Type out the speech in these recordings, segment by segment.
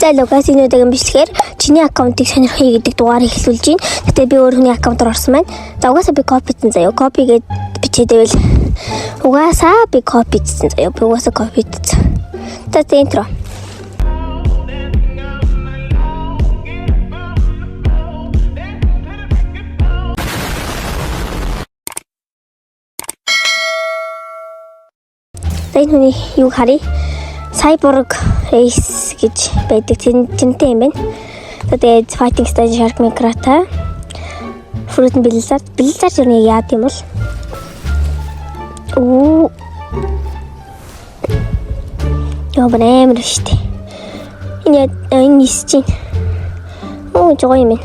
За логос энэдэг юм бичлэгээр чиний аккаунтыг сонирхъя гэдэг дугаарыг хэлүүлж байна. Гэтэ би өөр хүний аккаунтаар орсон байна. За угаасаа би кописэн заяа. Копи гээд бичээдэвэл угаасаа би кописэн заяа. Би угаасаа кописэн. За интро. За энэ хүний юу харъя? Cyborg Race гэж байдаг тэнтэй юм байна. Тэгээд Fighting Stage Shark Minecraft Fruit Blizzard юу яа гэм бол яа бэнэмэр штэ. Энэ нисэж байна. Жоо юм байна.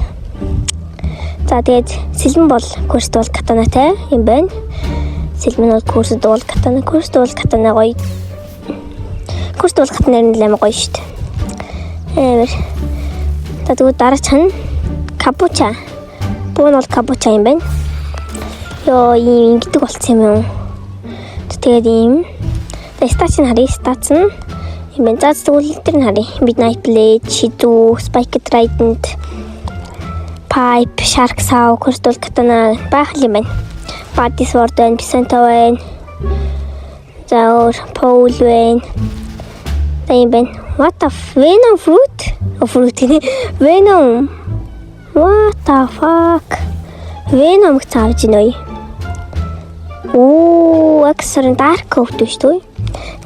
За тэгээд сэлмэн бол курст бол катанатай юм байна. Сэлмэн бол курст бол катана гоё. Курст бол катанаар нэлээд гоё штэ. Амар. Тэгээд дараач нь капуча. Буу нь бол капуча юм байна. Йоо ийм ингэдэг болцсон юм. Тэгээд ийм стац нь харъя. Стац нь юм байна. За тэгвэл тэр нь харъя. Midnight Blade, Shizu, Spiked Trident, Pipe, Shark Saw, курст бол катана байх юм байна. Body Sword байна, Pisanta байна. За Pole байна. Ийм байна. What the Venom fruit? Fruit гинэ. Venom. What the fuck? Venom гэж авч ийнэ. Extra dark coat шүү дээ.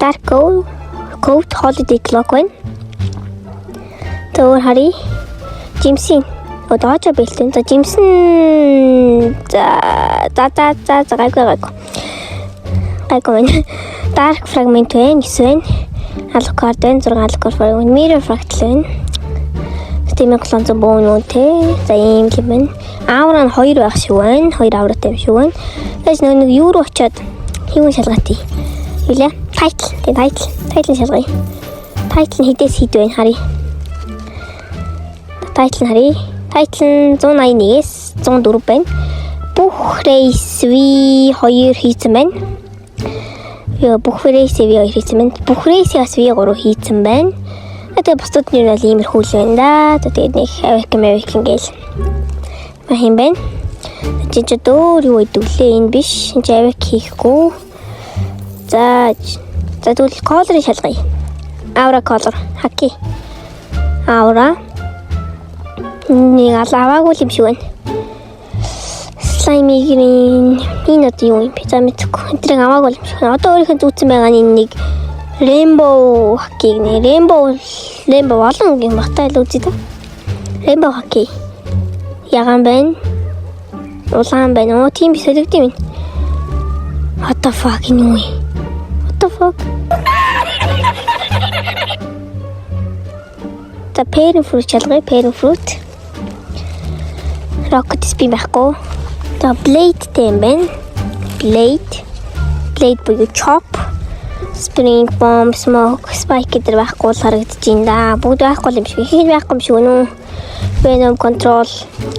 Dark coat holiday clock байна. Тэгвэл харъя. Jimson. Одоож бэлтэн. За Jimson. За гайгүй. Dark fragment байна. 9 байна. Alucard байна. 6 Alucard fragment. Mirror fractal байна. 1700 бөөн үнэтэй. За ийм юм байна. Aura нь 2 байх шиг байна. 2 auraтай юм шиг байна. Тэгээс нэг юу руу очиод хийвэн шалгаатыг. Юу лээ? Title шалгая. Title нь хідээс хід байна харъя. Title нь харъя. Title нь 181-ээс 104 байна. Бүх race V2 хийсэн байна. Бүх race V2 хийсэн байна. Бүх race-аас V3 хийсэн байна. Тэгээд бусдад нь бол иймэрхүү л байна да. Тэгээд нэг American гээл юм байна. Чи ч дөр юу гэдэг лээ энэ биш. Энд авик хийхгүй. За тэгвэл color-ыг шалгая. Aura color. Хаки. Aura. Нэг аваагүй юм шиг байна. Slimy green. Энэ одоо юу юм бэ? За мэдгүй. Энтрийг аваагүй юм шиг. Одоо өөрийнхөө зүүцэн байгаа нэг Rainbow хакиг нэ. Rainbow олон юм багтаа л үзье да. Rainbow хакиг. Яган байна. Улаан байна. Тийм биш солигд юм. What the fuck энэ юу? What the fuck? За Parent fruit чалгай. Parent fruit. Rocket spin байхгүй. За Blade тийм байна. Blade буюу chop. Spring bomb, smoke, spike гэдэг байхгүй л харагдаж байна да. Бүгд байхгүй юм шиг. Хин байхгүй юм шиг үнэ. Venom control,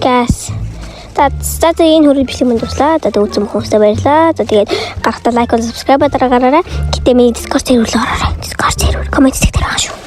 gas. За энэ хүрээ бичлэг манд дуслаа. За үзсэн хүмүүстээ баярлалаа. За тэгээд гарахтаа лайк, subscribe дараагаараа. Гэтэ миний Discord сервер рүү ороорой. Discord сервер коммент дээр байгаа шүү.